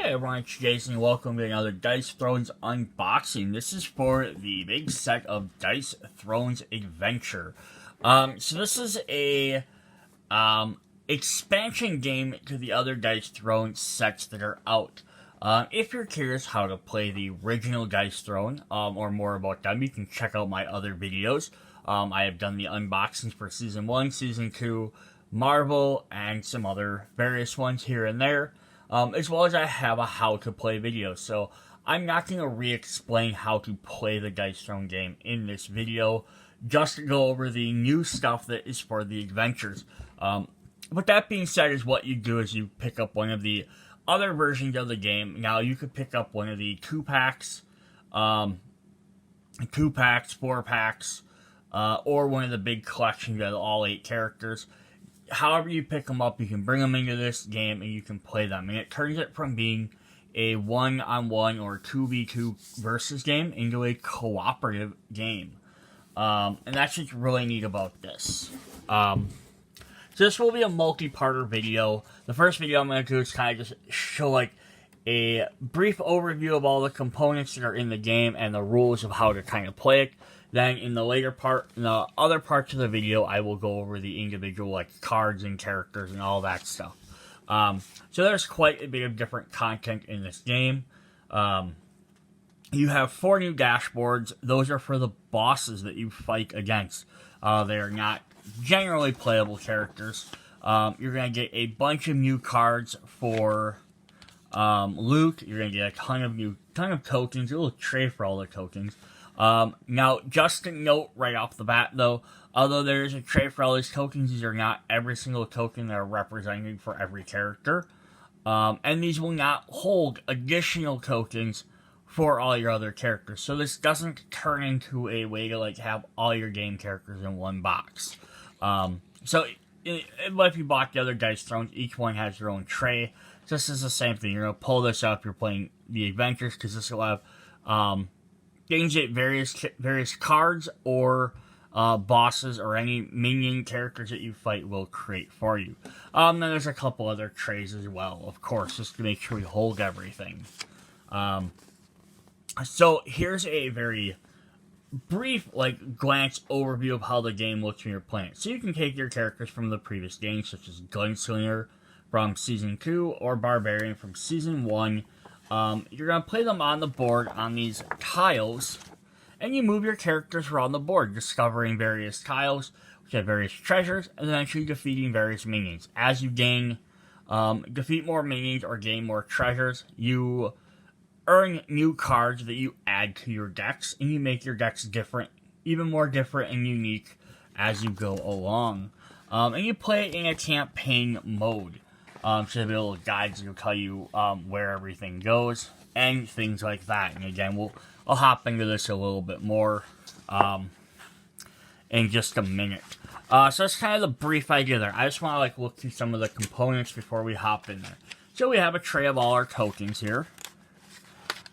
Hey everyone, it's Jason. Welcome to another Dice Thrones unboxing. This is for the big set of Dice Thrones Adventure. So this is a expansion game to the other Dice Thrones sets that are out. If you're curious how to play the original Dice Throne, or more about them, you can check out my other videos. I have done the unboxings for Season 1, Season 2, Marvel, and some other various ones here and there. As well as I have a how to play video. So I'm not going to re-explain how to play the Dice Throne game in this video, just to go over the new stuff that is for the adventures. But that being said, is what you do is you pick up one of the other versions of the game. Now you could pick up one of the 2-packs, 4-packs, or one of the big collections of all 8 characters. However you pick them up, you can bring them into this game and you can play them. And it turns it from being a 1-on-1 or 2v2 versus game into a cooperative game. And that's what's really neat about this. So this will be a multi-parter video. The first video I'm going to do is kind of just show like a brief overview of all the components that are in the game and the rules of how to kind of play it. Then in the later part, in the other parts of the video, I will go over the individual like cards and characters and all that stuff. So there's quite a bit of different content in this game. You have 4 new dashboards. Those are for the bosses that you fight against. They are not generally playable characters. You're going to get a bunch of new cards for loot. You're going to get a ton of tokens, a little tray for all the tokens. Now, just a note right off the bat, though, although there is a tray for all these tokens, these are not every single token that are represented for every character. And these will not hold additional tokens for all your other characters. So this doesn't turn into a way to, like, have all your game characters in one box. So if you bought the other Dice Thrones, each one has their own tray. So this is the same thing. You're going to pull this up, you're playing the adventures, because this will have, things that various cards or bosses or any minion characters that you fight will create for you. Then there's a couple other trays as well, of course, just to make sure we hold everything. So here's a very brief glance overview of how the game looks when you're playing it. So you can take your characters from the previous games, such as Gunslinger from Season 2 or Barbarian from Season 1. You're going to play them on the board on these tiles, and you move your characters around the board, discovering various tiles, which have various treasures, and eventually defeating various minions. As you defeat more minions or gain more treasures, you earn new cards that you add to your decks, and you make your decks different, even more different and unique as you go along. And you play it in a campaign mode. So there'll be little guides that will tell you where everything goes and things like that. And again, I'll hop into this a little bit more in just a minute. So that's kind of the brief idea there. I just want to look through some of the components before we hop in there. So we have a tray of all our tokens here.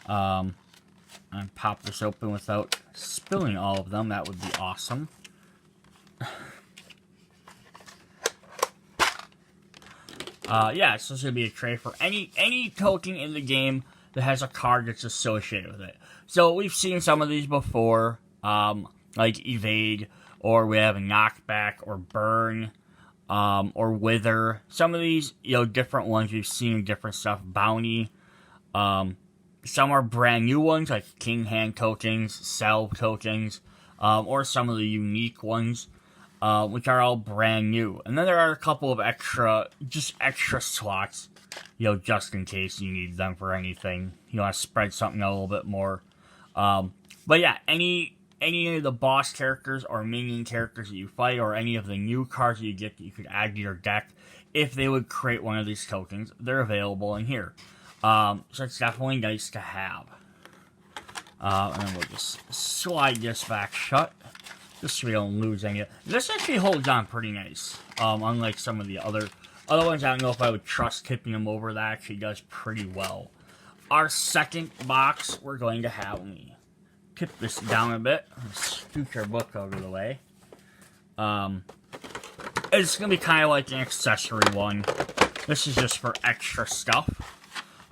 And pop this open without spilling all of them. That would be awesome. Yeah, so this is going to be a tray for any token in the game that has a card that's associated with it. So we've seen some of these before, like Evade, or we have a Knockback, or Burn, or Wither. Some of these, different ones we've seen different stuff. Bounty. Some are brand new ones, like King Hand tokens, Cell tokens, or some of the unique ones. Which are all brand new. And then there are a couple of extra slots, just in case you need them for anything. You want to spread something out a little bit more. But yeah, any of the boss characters or minion characters that you fight, or any of the new cards that you get that you could add to your deck, if they would create one of these tokens, they're available in here. So it's definitely nice to have. And then we'll just slide this back shut, just so we don't lose any of it. This actually holds on pretty nice. Unlike some of the other ones, I don't know if I would trust tipping them over. That actually does pretty well. Our second box, we're going to have, let me tip this down a bit. Scoot our book out of the way. It's going to be kind of like an accessory one. This is just for extra stuff.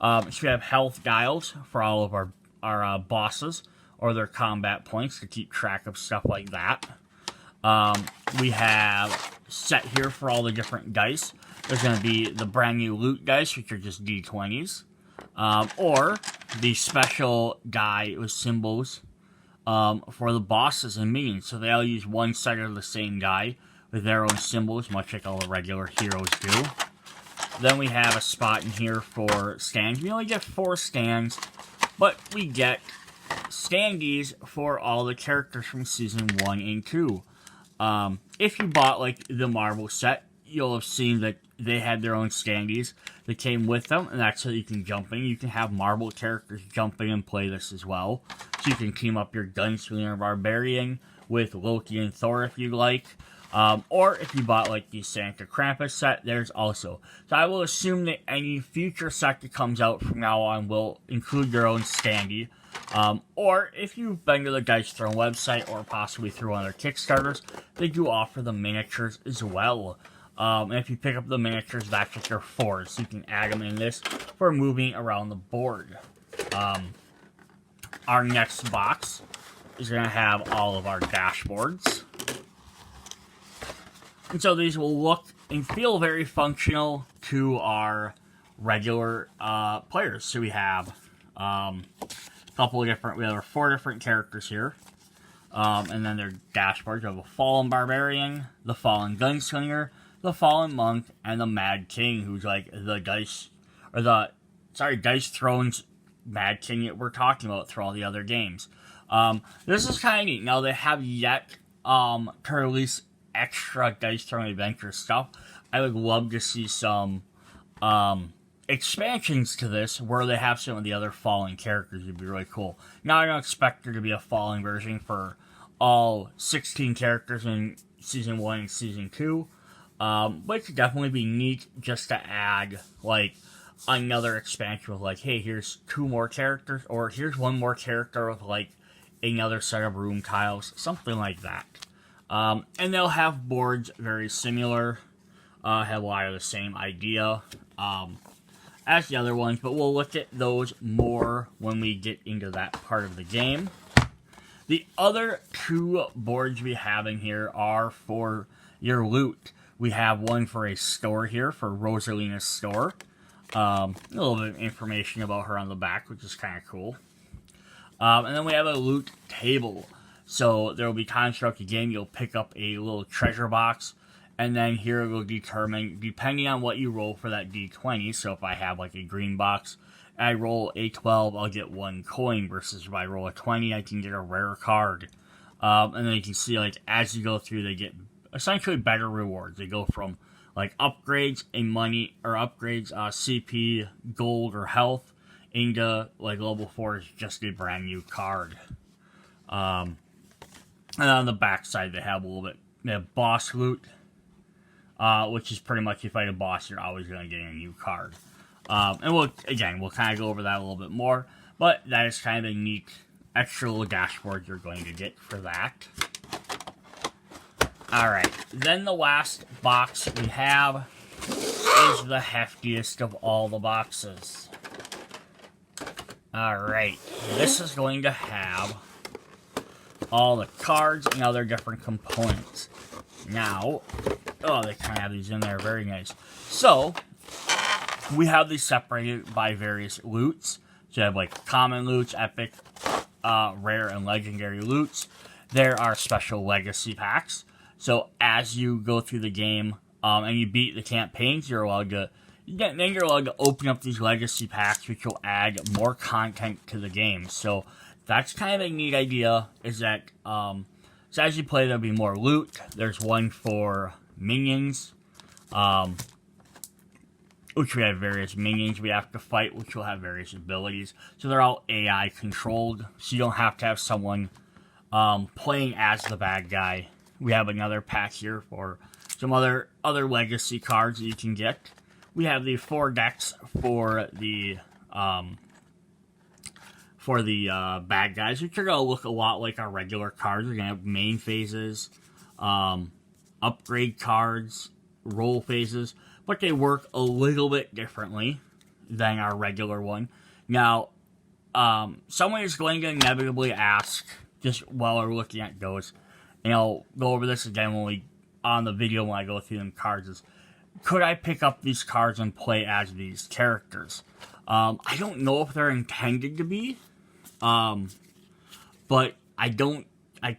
So we have health dials for all of our bosses or their combat points to keep track of stuff like that. We have set here for all the different dice. There's going to be the brand new loot dice, which are just D20s, or the special die with symbols for the bosses and minions. So they all use one set of the same die with their own symbols, much like all the regular heroes do. Then we have a spot in here for stands. We only get 4 stands, but we get standees for all the characters from Season 1 and 2. If you bought, like, the Marvel set, you'll have seen that they had their own standees that came with them, and that's how you can jump in. You can have Marvel characters jump in and play this as well. So you can team up your Gunslinger Barbarian with Loki and Thor if you like. Or if you bought, like, the Santa Krampus set, there's also. So I will assume that any future set that comes out from now on will include your own standee. Or if you've been to the Dice Throne website or possibly through one of their Kickstarters, they do offer the miniatures as well. And if you pick up the miniatures, that's what they're for. So you can add them in this for moving around the board. Our next box is going to have all of our dashboards. And so these will look and feel very functional to our regular players. So we have a couple of different, we have 4 different characters here. And then their dashboards. We have a Fallen Barbarian, the Fallen Gunslinger, the Fallen Monk, and the Mad King, who's like the Dice Throne's Mad King that we're talking about through all the other games. This is kind of neat. Now, they have yet to release extra Dice Throne Adventure stuff. I would love to see some expansions to this where they have some of the other Fallen characters. Would be really cool. Now, I don't expect there to be a Fallen version for all 16 characters in Season 1 and Season 2. But it could definitely be neat just to add, like, another expansion with, like, hey, here's 2 more characters, or here's 1 more character with, like, another set of room tiles, something like that. And they'll have boards very similar, have a lot of the same idea, as the other ones, but we'll look at those more when we get into that part of the game. The other 2 boards we have in here are for your loot. We have one for a store here, for Rosalina's store. A little bit of information about her on the back, which is kind of cool. And then we have a loot table. So there will be times throughout the game you'll pick up a little treasure box, and then here it will determine, depending on what you roll for that D20. So if I have like a green box, and I roll a 12, I'll get 1 coin, versus if I roll a 20, I can get a rare card. And then you can see, like, as you go through, they get essentially better rewards. They go from, like, upgrades in money, or upgrades, CP, gold, or health, into, like, level 4 is just a brand new card. And on the back side, they have a little bit, they have boss loot, which is pretty much, if you fight a boss, you're always going to get a new card. And we'll kind of go over that a little bit more, but that is kind of a neat extra little dashboard you're going to get for that. Alright, then the last box we have is the heftiest of all the boxes. Alright, this is going to have all the cards and other different components. Now, oh, they kind of have these in there, very nice. So, we have these separated by various loots. So you have, like, common loots, epic, rare, and legendary loots. There are special legacy packs. So as you go through the game and you beat the campaigns, you're allowed to open up these legacy packs, which will add more content to the game. So that's kind of a neat idea. Is that so as you play, there'll be more loot. There's one for minions, which we have various minions we have to fight, which will have various abilities. So they're all AI controlled, so you don't have to have someone playing as the bad guy. We have another pack here for some other legacy cards that you can get. We have the 4 decks for the bad guys, which are going to look a lot like our regular cards. We're going to have main phases, upgrade cards, roll phases, but they work a little bit differently. than our regular one. Now, someone is going to inevitably ask, just while we're looking at those, and I'll go over this again on the video when I go through them cards, is could I pick up these cards and play as these characters? I don't know if they're intended to be, but I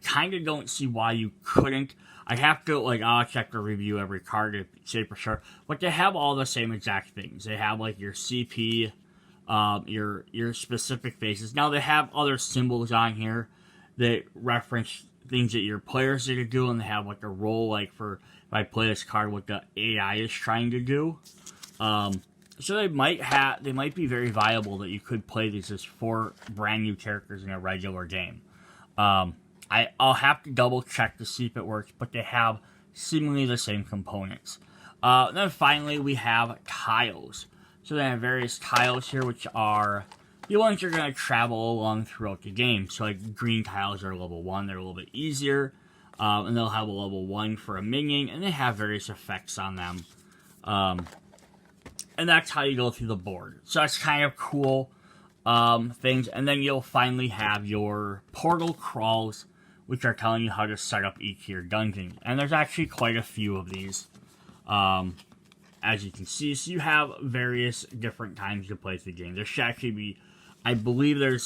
kind of don't see why you couldn't. I have to, I'll check the review every card to say for sure, but they have all the same exact things. They have, your CP, your specific faces. Now, they have other symbols on here that reference things that your players are to do, and they have, a role, for if I play this card, what the AI is trying to do. So they might be very viable that you could play these as 4 brand new characters in a regular game. I'll have to double check to see if it works, but they have seemingly the same components. Then finally we have tiles. So they have various tiles here, which are the ones you're going to travel along throughout the game. So green tiles are level 1, they're a little bit easier. And they'll have a level 1 for a minion, and they have various effects on them. And that's how you go through the board. So that's kind of cool things. And then you'll finally have your portal crawls, which are telling you how to set up each of your dungeons. And there's actually quite a few of these, as you can see. So you have various different times to play through the game. There should actually be, I believe there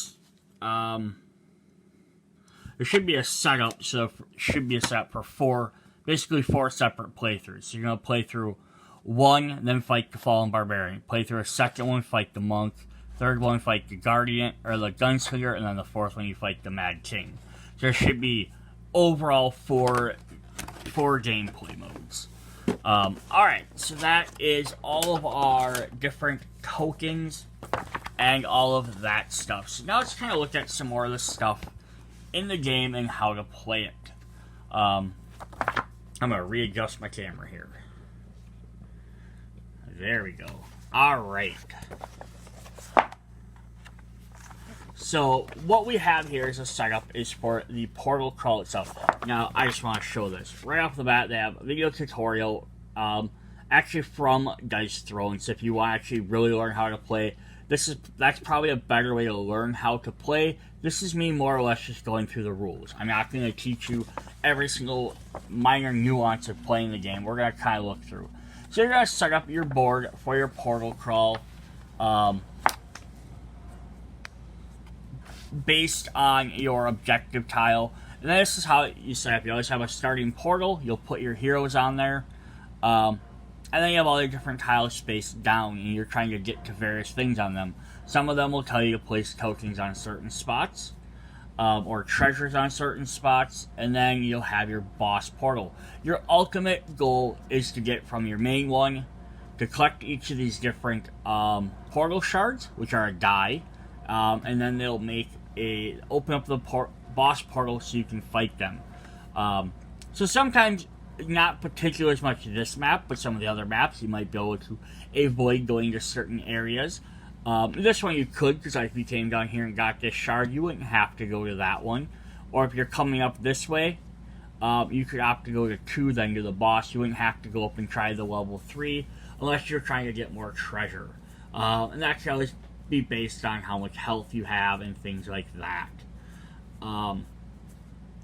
should be a setup, so it should be a setup for 4 separate playthroughs. So you're going to play through 1, then fight the Fallen Barbarian. Play through a second one, fight the Monk. Third one, fight the Guardian, or the Gunslinger, and then the 4th one, you fight the Mad King. So there should be overall 4 gameplay modes. Alright, so that is all of our different tokens and all of that stuff. So now let's kind of look at some more of the stuff in the game and how to play it. I'm going to readjust my camera here. There we go. Alright. So, what we have here as a setup is for the portal crawl itself. Now, I just want to show this. Right off the bat, they have a video tutorial, actually from Dice Throne. So if you want to actually really learn how to play, that's probably a better way to learn how to play. This is me more or less just going through the rules. I'm not going to teach you every single minor nuance of playing the game. We're going to kind of look through. So you're going to set up your board for your portal crawl. Based on your objective tile. And this is how you set up. You always have a starting portal. You'll put your heroes on there. And then you have all the different tiles spaced down, and you're trying to get to various things on them. Some of them will tell you to place tokens on certain spots, or treasures on certain spots, and then you'll have your boss portal. Your ultimate goal is to get from your main one to collect each of these different portal shards, which are a die, and then they'll open up the boss portal so you can fight them. So sometimes, not particularly as much this map, but some of the other maps, you might be able to avoid going to certain areas. This one you could, because if you came down here and got this shard, you wouldn't have to go to that one. Or if you're coming up this way, you could opt to go to 2, then to the boss. You wouldn't have to go up and try the level 3, unless you're trying to get more treasure. And that can always be based on how much health you have and things like that.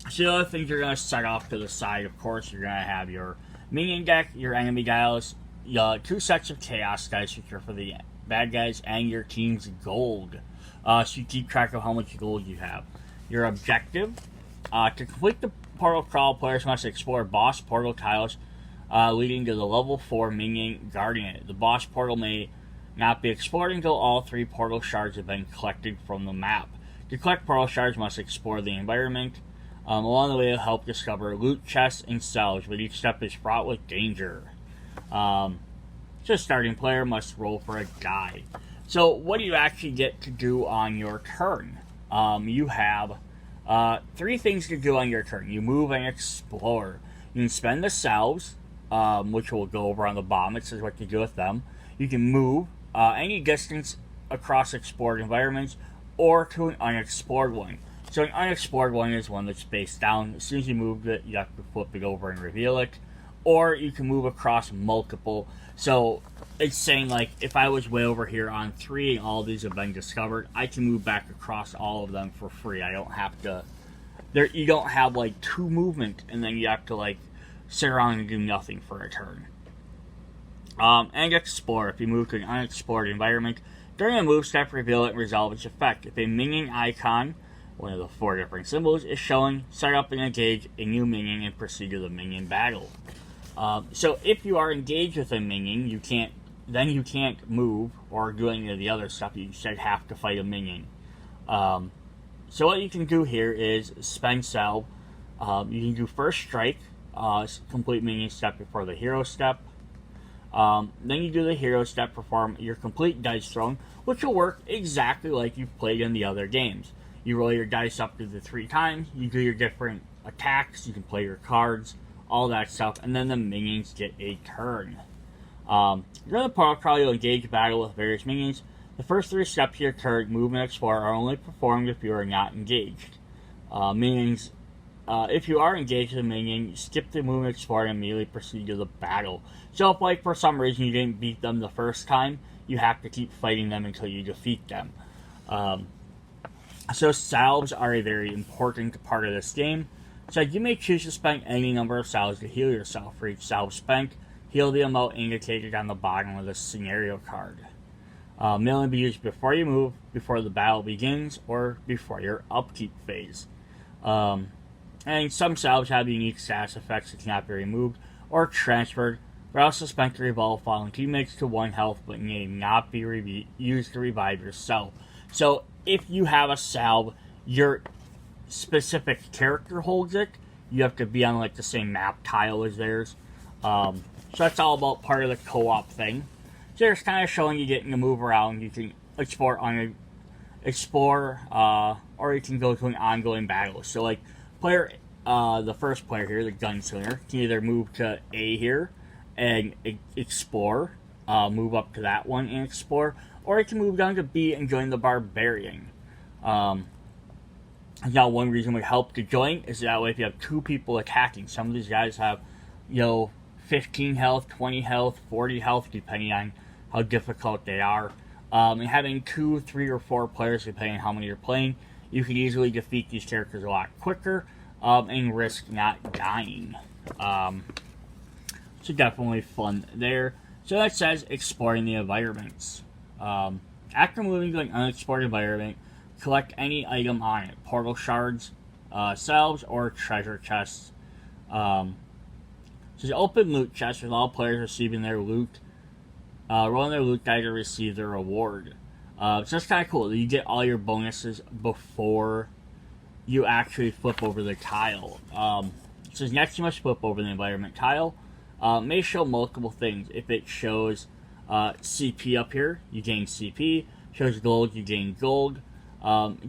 So the other things you're going to set off to the side, of course, you're going to have your minion deck, your enemy dials, 2 sets of chaos dice, which are for the bad guys, and your team's gold. So you keep track of how much gold you have. Your objective, to complete the portal crawl, players must explore boss portal tiles leading to the level 4 minion guardian. The boss portal may not be explored until all 3 portal shards have been collected from the map. To collect portal shards, must explore the environment. Along the way, you'll help discover loot chests and cells, but each step is fraught with danger. So a starting player must roll for a die. So what do you actually get to do on your turn? You have 3 things to do on your turn. You move and explore. You can spend the cells, which we'll go over on the bottom. It says what to do with them. You can move any distance across explored environments or to an unexplored one. So an unexplored one is one that's spaced down. As soon as you move it, you have to flip it over and reveal it. or you can move across multiple. So it's saying, like, if I was way over here on 3 and all these have been discovered, I can move back across all of them for free. I don't have to. You don't have like 2 movement, and then you have to like sit around and do nothing for a turn. And explore. If you move to an unexplored environment, during a move step, reveal it and resolve its effect. If a minion icon, one of the 4 different symbols, is showing, set up and engage a new minion and proceed to the minion battle. So if you are engaged with a minion, you can't move or do any of the other stuff. You should have to fight a minion. So what you can do here is spend salve. You can do first strike, complete minion step before the hero step. Then you do the hero step, perform your complete dice throwing, which will work exactly like you've played in the other games. You roll your dice up to the 3 times, you do your different attacks, you can play your cards, all that stuff, and then the minions get a turn. During the portal crawl, you'll engage battle with various minions. The first 3 steps of your turn, move and explore, are only performed if you are not engaged. Minions, if you are engaged with a minion, skip the move and explore and immediately proceed to the battle. So if, like, for some reason you didn't beat them the first time, you have to keep fighting them until you defeat them. So salves are a very important part of this game. So you may choose to spend any number of salves to heal yourself. For each salve spent, heal the amount indicated on the bottom of the scenario card. May only be used before you move, before the battle begins, or before your upkeep phase. And some salves have unique status effects that cannot be removed or transferred. They're also spent to revolve fallen teammates to 1 health, but may not be used to revive yourself. So if you have a salve, your specific character holds it. You have to be on like the same map tile as theirs. So that's all about part of the co-op thing. So it's kind of showing you getting to move around. You can explore, or you can go to an ongoing battle. So like the first player here, the gunslinger, can either move to A here and explore, move up to that one and explore, or you can move down to B and join the barbarian. Now, one reason we help to join is that way if you have 2 people attacking. Some of these guys have, 15 health, 20 health, 40 health, depending on how difficult they are. And having 2, 3, or 4 players, depending on how many you're playing, you can easily defeat these characters a lot quicker and risk not dying. So definitely fun there. So that says exploring the environments. After moving to an unexplored environment, collect any item on it. Portal shards, salves, or treasure chests. So open loot chests with all players receiving their loot. Rolling their loot die to receive their reward. So that's kind of cool. You get all your bonuses before you actually flip over the tile. It says next you must flip over the environment tile. May show multiple things. If it shows CP up here, you gain CP. Shows gold, you gain gold.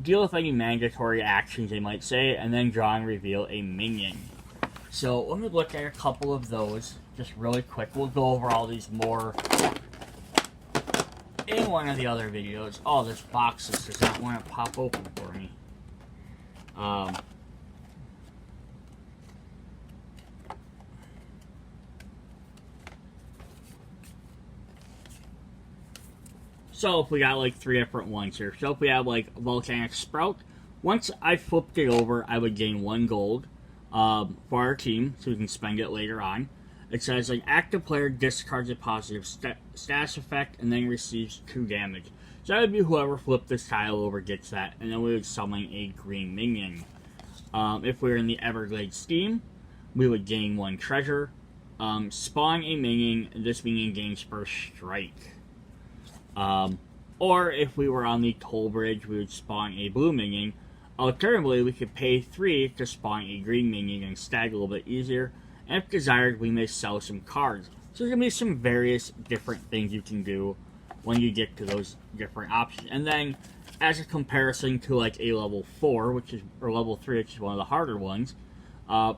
Deal with any mandatory actions they might say, and then draw and reveal a minion. So let me look at a couple of those just really quick. We'll go over all these more in one of the other videos. Oh, this box does not want to pop open for me. So if we got like 3 different ones here. So if we have like Volcanic Sprout, once I flipped it over, I would gain 1 gold for our team, so we can spend it later on. It says an active player discards a positive status effect and then receives 2 damage. So that would be whoever flipped this tile over gets that, and then we would summon a green minion. If we were in the Everglades theme, we would gain 1 treasure. Spawn a minion, and this minion gains first strike. Or if we were on the toll bridge, we would spawn a blue minion. Alternatively, we could pay 3 to spawn a green minion and stag a little bit easier. And if desired, we may sell some cards. So there's going to be some various different things you can do when you get to those different options. And then, as a comparison to like a level 4, or level 3, which is one of the harder ones,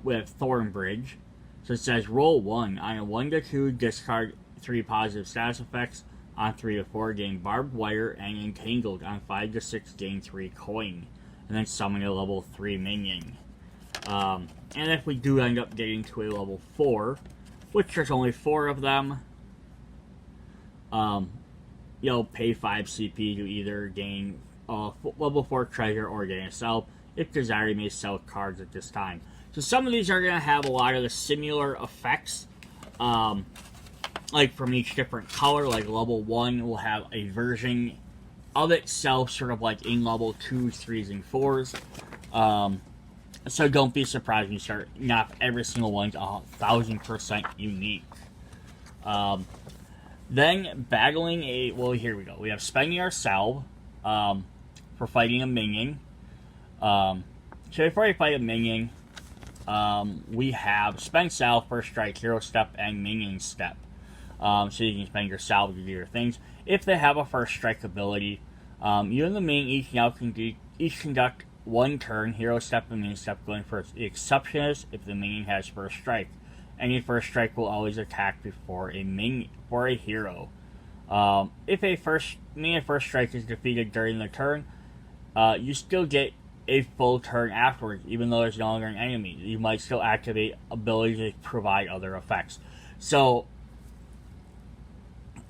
we have Thornbridge. So it says roll 1. On a 1 to 2, discard 3 positive status effects. On 3 to 4, gain Barbed Wire and Entangled. On 5 to 6, gain 3 coin. And then summon a level 3 minion. And if we do end up getting to a level 4, which there's only 4 of them. You'll pay 5 CP to either gain level 4 treasure or gain a sell. If desired, you may sell cards at this time. So some of these are going to have a lot of the similar effects, like from each different color. Like level 1 will have a version of itself, sort of like in level 2s, 3s, and 4s. So don't be surprised when you start not every single one's 1,000% unique. Then battling a, well, here we go. We have spending our salve for fighting a minion. So before you fight a minion, we have spend salve, first strike, hero step, and minion step. So you can spend your salve to do your things. If they have a first strike ability, you and the minion each conduct 1 turn, hero step and minion step going first. The exception is if the minion has first strike. Any first strike will always attack before a hero. If a minion first strike is defeated during the turn, you still get a full turn afterwards, even though there's no longer an enemy. You might still activate abilities to provide other effects. So,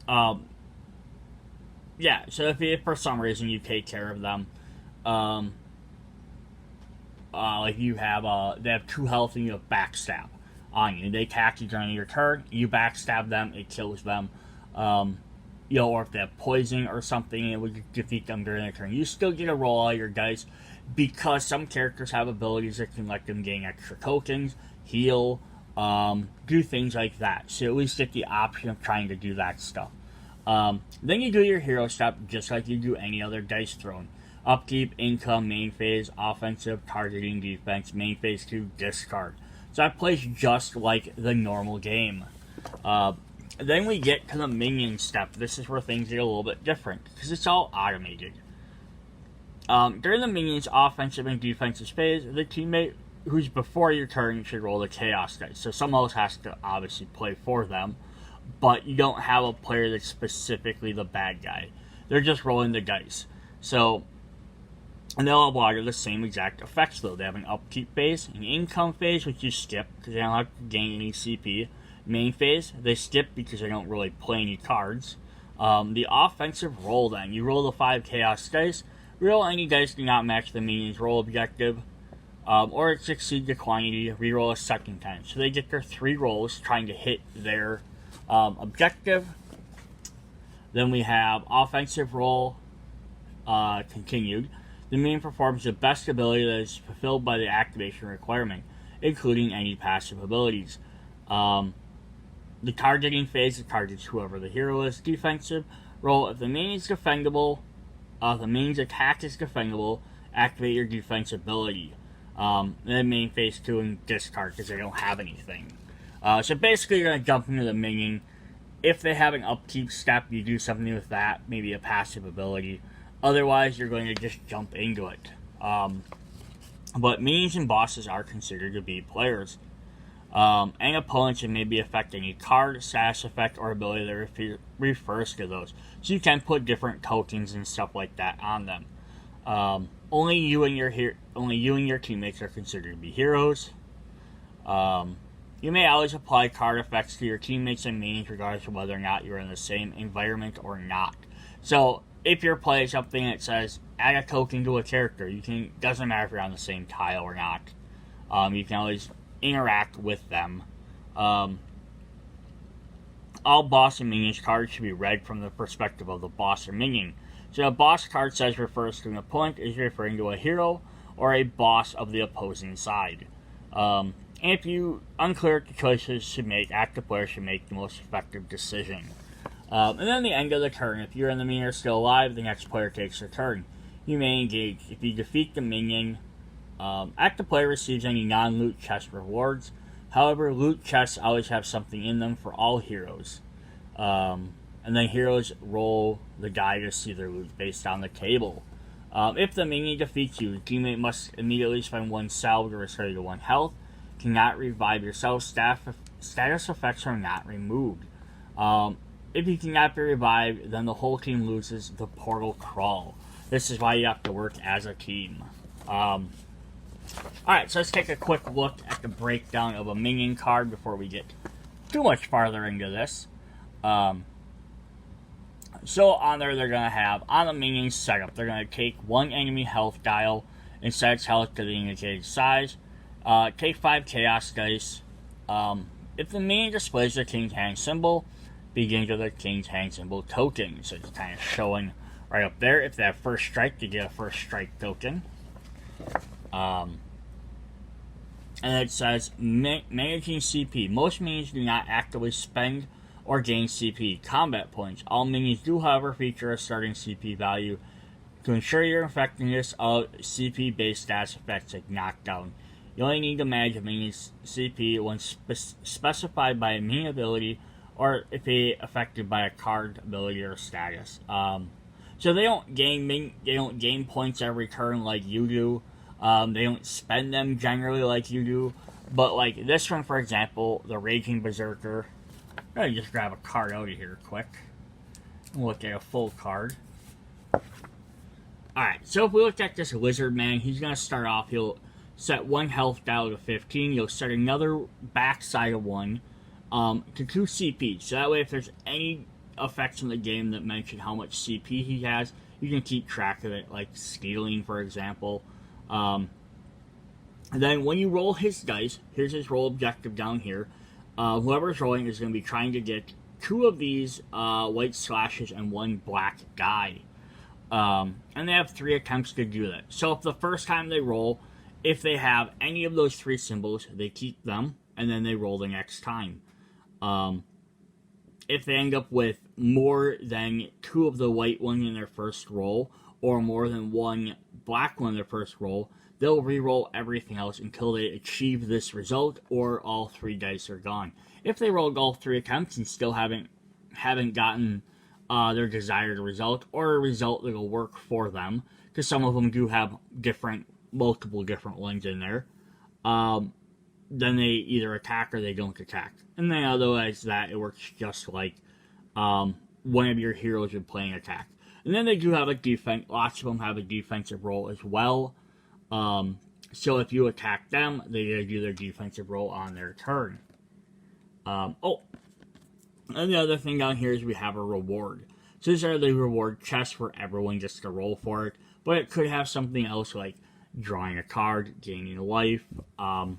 yeah. So if for some reason you take care of them, like you have they have 2 health and you have backstab on you. They attack you during your turn, you backstab them, it kills them. Or if they have poison or something, it would defeat them during their turn. You still get to roll all your dice, because some characters have abilities that can let them gain extra tokens, heal, do things like that. So at least get the option of trying to do that stuff. Then you do your hero step, just like you do any other dice thrown. Upkeep, income, main phase, offensive, targeting, defense, main phase 2, discard. So that plays just like the normal game. Then we get to the minion step. This is where things get a little bit different, because it's all automated. During the minion's offensive and defensive phase, the teammate who's before your turn should roll the chaos dice. So someone else has to obviously play for them, but you don't have a player that's specifically the bad guy. They're just rolling the dice. So, and they'll have a lot of the same exact effects though. They have an upkeep phase, an income phase, which you skip because they don't have to gain any CP. Main phase, they skip because they don't really play any cards. The offensive roll then, you roll the 5 chaos dice. Reroll any dice do not match the minion's roll objective, or exceed the quantity, reroll a second time. So they get their 3 rolls trying to hit their objective. Then we have offensive roll continued. The minion performs the best ability that is fulfilled by the activation requirement, including any passive abilities. The targeting phase targets whoever the hero is. Defensive roll, if the minion is defendable, the minion's attack is defendable, activate your defense ability. Then main phase 2 and discard because they don't have anything. So basically you're going to jump into the minion. If they have an upkeep step, you do something with that, maybe a passive ability. Otherwise, you're going to just jump into it. But minions and bosses are considered to be players. And opponents may be affecting a card, status effect, or ability that refers to those. So you can put different tokens and stuff like that on them. Only you and your teammates are considered to be heroes. You may always apply card effects to your teammates and minions regardless of whether or not you're in the same environment or not. So if you're playing something that says add a token to a character, doesn't matter if you're on the same tile or not. You can always interact with them. All boss and minions cards should be read from the perspective of the boss or minion. So a boss card says refers to an opponent is referring to a hero or a boss of the opposing side. And if you unclear the choices to make, active player should make the most effective decision. And then the end of the turn, if you're in the minion are still alive, the next player takes their turn. You may engage. If you defeat the minion, active player receives any non-loot chest rewards. However, loot chests always have something in them for all heroes. And then heroes roll the die to see their loot based on the table. If the minion defeats you, the teammate must immediately spend 1 salve to restore you to 1 health. Cannot revive yourself. Status effects are not removed. If you cannot be revived, then the whole team loses the portal crawl. This is why you have to work as a team. Alright, so let's take a quick look at the breakdown of a minion card before we get too much farther into this. So on there, they're going to have, on the minion setup, they're going to take one enemy health dial and set its health to the indicated size. Take 5 chaos dice. If the minion displays the king's hand symbol, begin with the king's hand symbol token. So it's kind of showing right up there. If they have first strike, you get a first strike token. And it says managing CP. Most minions do not actively spend or gain CP combat points. All minions do, however, feature a starting CP value to ensure your effectiveness of CP based stats effects like knockdown. You only need to manage a minion's CP when specified by a minion ability or if they affected by a card ability or status. So they don't gain points every turn like you do. They don't spend them generally like you do. But like this one, for example, the Raging Berserker. I'm going to just grab a card out of here quick. Look at a full card. Alright, so if we look at this Lizard Man, he's going to start off, he'll set 1 health dial to 15. You'll set another backside of 1 to 2 CP. So that way if there's any effects in the game that mention how much CP he has, you can keep track of it, like stealing, for example. And then when you roll his dice, here's his roll objective down here. Whoever's rolling is going to be trying to get 2 of these white slashes and 1 black die. And they have 3 attempts to do that. So if the first time they roll, if they have any of those 3 symbols, they keep them, and then they roll the next time. If they end up with more than 2 of the white ones in their first roll, or more than 1 black one in their first roll, they'll re-roll everything else until they achieve this result, or all 3 dice are gone. If they rolled all 3 attempts and still haven't gotten their desired result, or a result that'll work for them, because some of them do have multiple different ones in there, then they either attack or they don't attack. And then otherwise that, it works just like one of your heroes would play an attack. And then they do have a defense, lots of them have a defensive roll as well. So if you attack them, they do their defensive roll on their turn. And the other thing down here is we have a reward. So these are the reward chests for everyone just to roll for it. But it could have something else like drawing a card, gaining life, or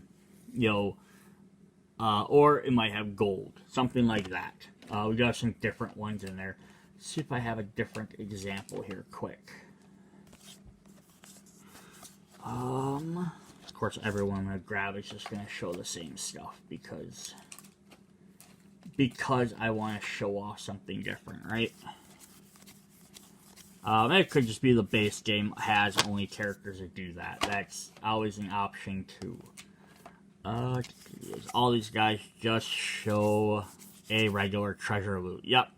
it might have gold, something like that. We got some different ones in there. Let's see if I have a different example here quick. Of course, everyone I'm going to grab is just going to show the same stuff because I want to show off something different, right? It could just be the base game has only characters that do that. That's always an option too. All these guys just show a regular treasure loot. Yep.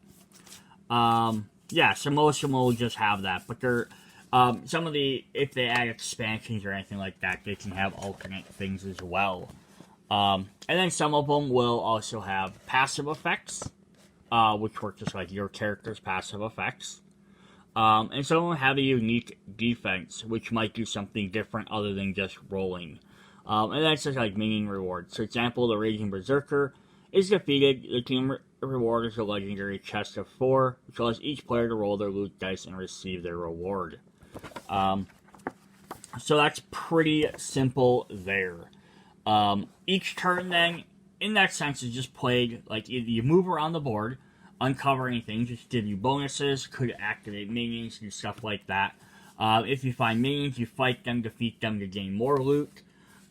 Yeah, so most of them will just have that, but they're some of the, if they add expansions or anything like that, they can have alternate things as well. And then some of them will also have passive effects, which work just like your character's passive effects. And some of them have a unique defense, which might do something different other than just rolling. And that's just like minion rewards. For example, the Raging Berserker is defeated. The team reward is a legendary chest of 4, which allows each player to roll their loot dice and receive their reward. So that's pretty simple there. Each turn then, in that sense, is just played like you move around the board, uncover anything, just give you bonuses, could activate minions, do stuff like that. If you find minions, you fight them, defeat them to gain more loot.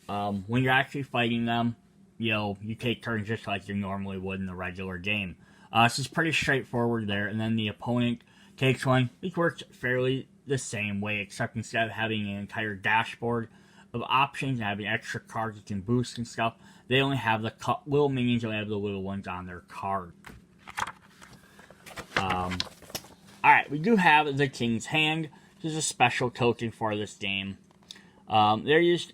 When you're actually fighting them, you take turns just like you normally would in the regular game. So it's pretty straightforward there, and then the opponent takes one. It works fairly the same way, except instead of having an entire dashboard of options and having extra cards you can boost and stuff, they only have the little minions, only have the little ones on their card. Alright, we do have the King's Hand. This is a special token for this game. They're used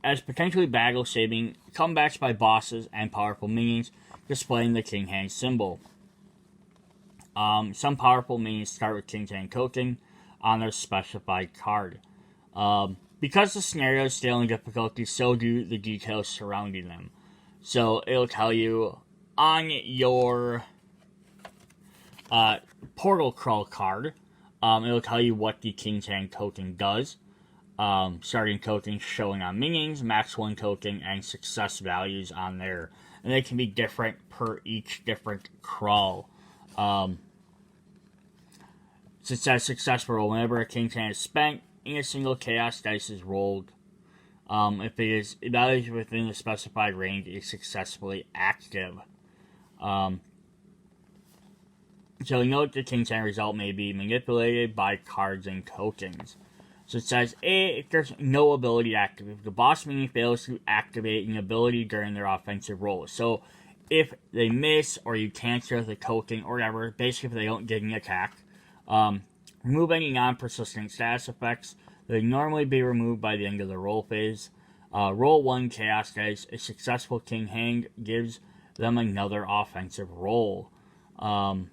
as potentially battle-saving comebacks by bosses and powerful minions, displaying the King Hand symbol. Some powerful minions start with King's Hand token on their specified card. Because the scenarios scale in difficulty, so do the details surrounding them. So it'll tell you on your portal crawl card, it'll tell you what the King's Hand token does. Starting tokens showing on minions, max 1 token, and success values on there. And they can be different per each different crawl. So it says success roll. Whenever a King's Hand is spent, in a single chaos dice is rolled. If it is evaluated within the specified range, it is successfully active. So note the King's Hand result may be manipulated by cards and tokens. So it says, if there's no ability active, if the boss minion fails to activate an ability during their offensive roll. So if they miss, or you cancel the token, or whatever, basically if they don't get an attack, remove any non-persistent status effects. They normally be removed by the end of the roll phase. Roll 1 chaos dice. A successful King Hand gives them another offensive roll. Or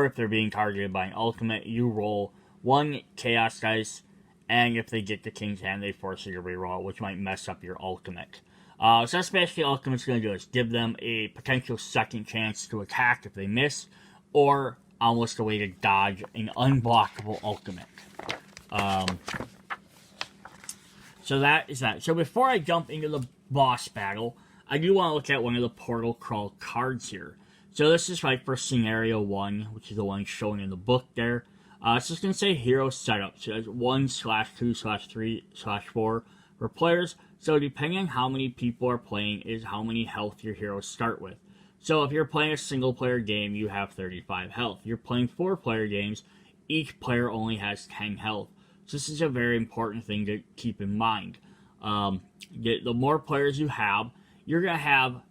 if they're being targeted by an ultimate, you roll 1 chaos dice, and if they get the King's Hand, they force you to reroll, which might mess up your ultimate. So that's basically all ultimate's going to do, is give them a potential second chance to attack if they miss, or almost a way to dodge an unblockable ultimate. So that is that. So before I jump into the boss battle, I do want to look at one of the portal crawl cards here. So this is right for scenario 1, which is the one shown in the book there. It's just going to say hero setup. So it's 1/2/3/4 for players. So depending on how many people are playing is how many health your heroes start with. So if you're playing a single player game, you have 35 health. If you're playing 4-player games, each player only has 10 health. So this is a very important thing to keep in mind. The more players you have, you're going to have,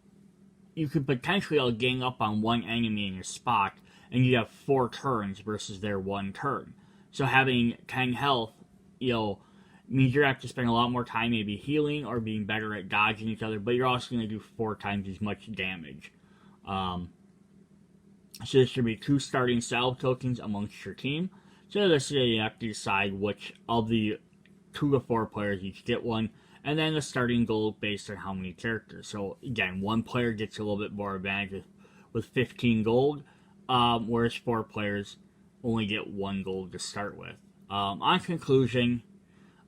you could potentially all gang up on one enemy in your spot, and you have 4 turns versus their 1 turn. So having 10 health, means you're going to have to spend a lot more time maybe healing or being better at dodging each other, but you're also going to do 4 times as much damage. So there should be 2 starting salve tokens amongst your team. So this is, you have to decide which of the 2 to 4 players each get one, and then the starting gold based on how many characters. So again, 1 player gets a little bit more advantage with 15 gold, whereas 4 players only get 1 gold to start with. On conclusion,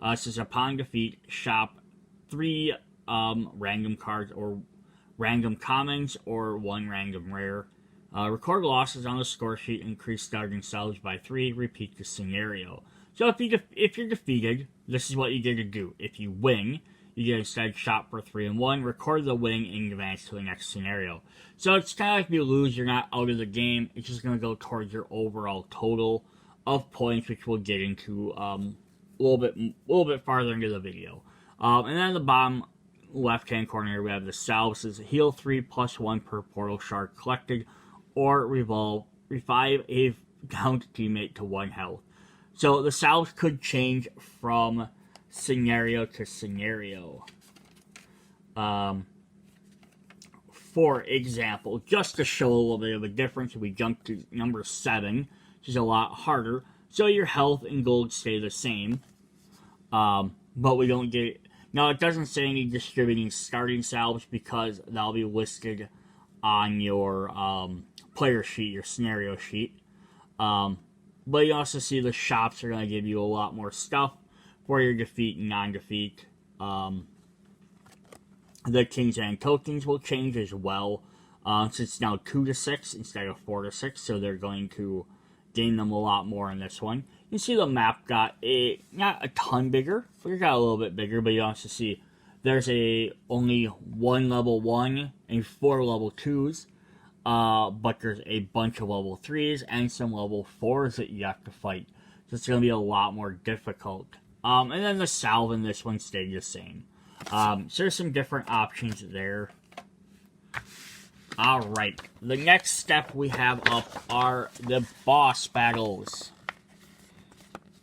it says upon defeat, shop 3 random cards or random commons or 1 random rare. Record losses on the score sheet, increase starting salves by 3, repeat the scenario. So if you're defeated, this is what you get to do. If you win, you get instead shop for 3 and 1, record the win and advance to the next scenario. So it's kind of like if you lose, you're not out of the game. It's just going to go towards your overall total of points, which we'll get into a little bit farther into the video. And then at the bottom left-hand corner here, we have the salves. It says heal 3 plus 1 per portal shard collected, or revive a downed teammate to 1 health. So the salves could change from scenario to scenario. For example, just to show a little bit of a difference, we jump to number 7, which is a lot harder. So your health and gold stay the same, but we don't get... Now, it doesn't say any distributing starting salves because that'll be listed on your player sheet, your scenario sheet. But you also see the shops are going to give you a lot more stuff for your defeat and non-defeat. The King's Hand tokens will change as well. Since it's now 2 to 6 instead of 4 to 6, so they're going to gain them a lot more in this one. You see the map got not a ton bigger, but it got a little bit bigger, but you also see there's only 1 level 1 and 4 level 2s. But there's a bunch of level 3s and some level 4s that you have to fight. So it's going to be a lot more difficult. And then the salve in this one stayed the same. So there's some different options there. Alright, the next step we have up are the boss battles.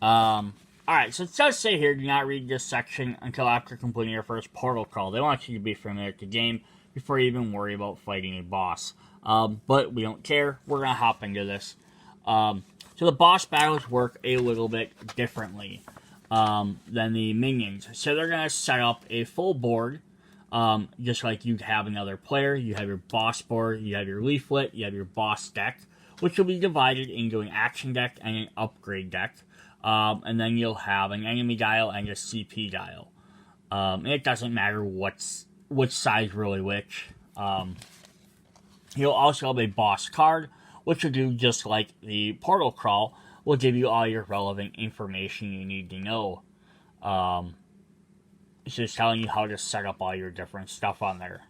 Alright, so it does say here, do not read this section until after completing your first portal crawl. They want you to be familiar with the game before you even worry about fighting a boss. But we don't care. We're going to hop into this. So the boss battles work a little bit differently than the minions. So they're going to set up a full board Just like you'd have another player, you have your boss board, you have your leaflet, you have your boss deck, which will be divided into an action deck and an upgrade deck. And then you'll have an enemy dial and a CP dial. And it doesn't matter which side's really which. You'll also have a boss card, which will do just like the portal crawl, will give you all your relevant information you need to know. It's just telling you how to set up all your different stuff on there.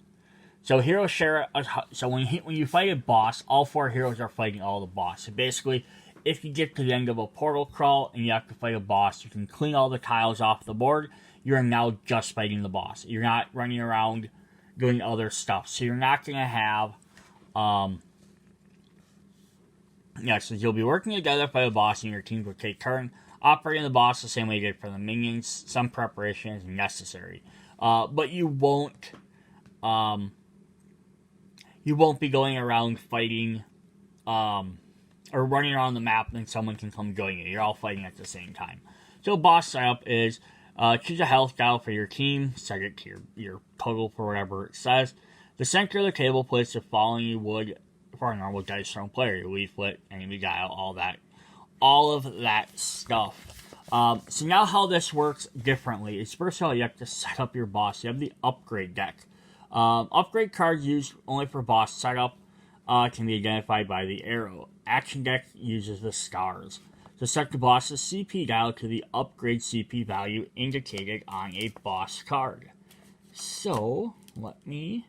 So heroes share. So when you fight a boss, all 4 heroes are fighting all the boss. So basically, if you get to the end of a portal crawl and you have to fight a boss, you can clean all the tiles off the board. You're now just fighting the boss. You're not running around doing other stuff. So you're not going to have. So you'll be working together to fight a boss, and your teams will take turn operating the boss the same way you did for the minions. Some preparation is necessary, but you won't be going around fighting or running around the map and someone can come join you. You're all fighting at the same time. So boss setup is choose a health dial for your team, set it to your total for whatever it says. The center of the table place the following you would for a normal dice thrown player: your leaflet, enemy dial, all of that stuff. So now how this works differently is, first of all, you have to set up your boss. You have the upgrade deck. Upgrade cards used only for boss setup can be identified by the arrow. Action deck uses the stars. To set the boss's CP dial to the upgrade CP value indicated on a boss card. So, let me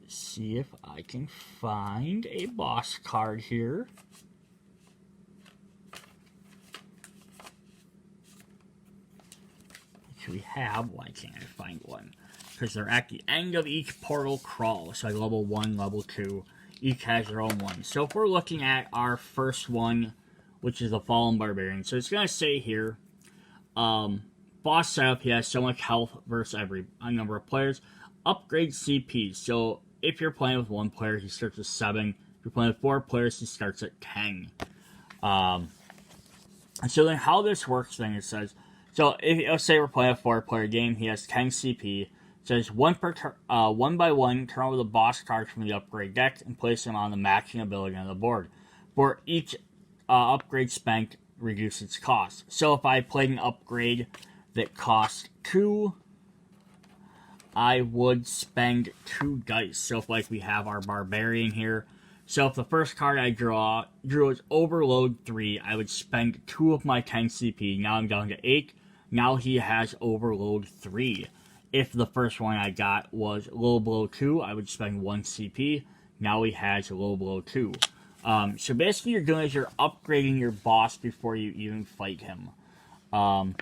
see if I can find a boss card here. We have, why can't I find one? Because they're at the end of each portal crawl. So like level 1, level 2, each has their own one. So if we're looking at our first one, which is the Fallen Barbarian, so it's going to say here, boss setup, he has so much health versus a number of players. Upgrade CP, so if you're playing with 1 player, he starts at 7. If you're playing with 4 players, he starts at 10. So then how this works then, it says, so let's say we're playing a 4-player game, he has 10 CP. It says one by one, turn over the boss cards from the upgrade deck and place them on the matching ability on the board. For each upgrade spent, reduce its cost. So if I played an upgrade that cost 2, I would spend 2 dice. So if like we have our Barbarian here, so if the first card I drew is Overload 3, I would spend 2 of my 10 CP. Now I'm down to 8. Now he has Overload 3. If the first one I got was Low Blow 2, I would spend 1 CP. Now he has Low Blow 2. So basically you're doing is you're upgrading your boss before you even fight him. And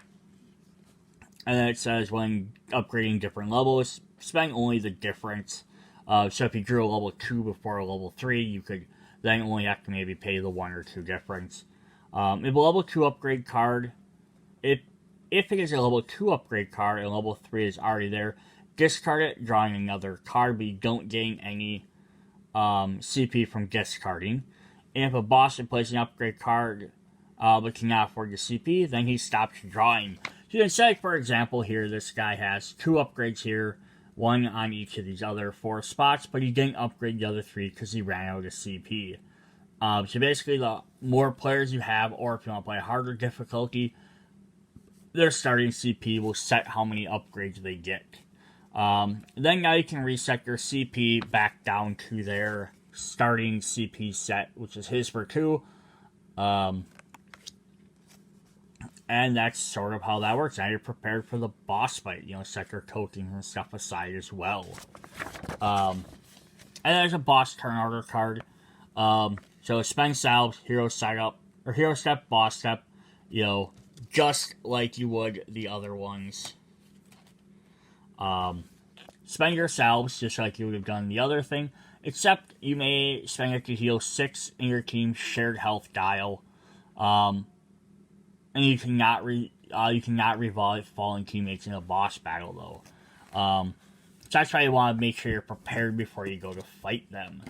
then it says when upgrading different levels, spend only the difference. So if you drew a level 2 before a level 3, you could then only have to maybe pay the 1 or 2 difference. If a level 2 upgrade card, if it is a level 2 upgrade card and level 3 is already there, discard it, drawing another card, but you don't gain any CP from discarding. And if a boss plays an upgrade card but cannot afford the CP, then he stops drawing. So you can say, for example, here this guy has 2 upgrades here, 1 on each of these other 4 spots, but he didn't upgrade the other 3 because he ran out of CP. So basically, the more players you have, or if you want to play a harder difficulty, their starting CP will set how many upgrades they get. Then now you can reset your CP back down to their starting CP set, which is his for 2. And that's sort of how that works. Now you're prepared for the boss fight. You know, set your tokens and stuff aside as well. And there's a boss turn order card. So spend salves, hero setup, or hero step, boss step, you know, just like you would the other ones. Spend your salves just like you would have done the other thing, except you may spend it to heal 6 in your team's shared health dial. And you cannot revive fallen teammates in a boss battle though. So that's why you want to make sure you're prepared before you go to fight them.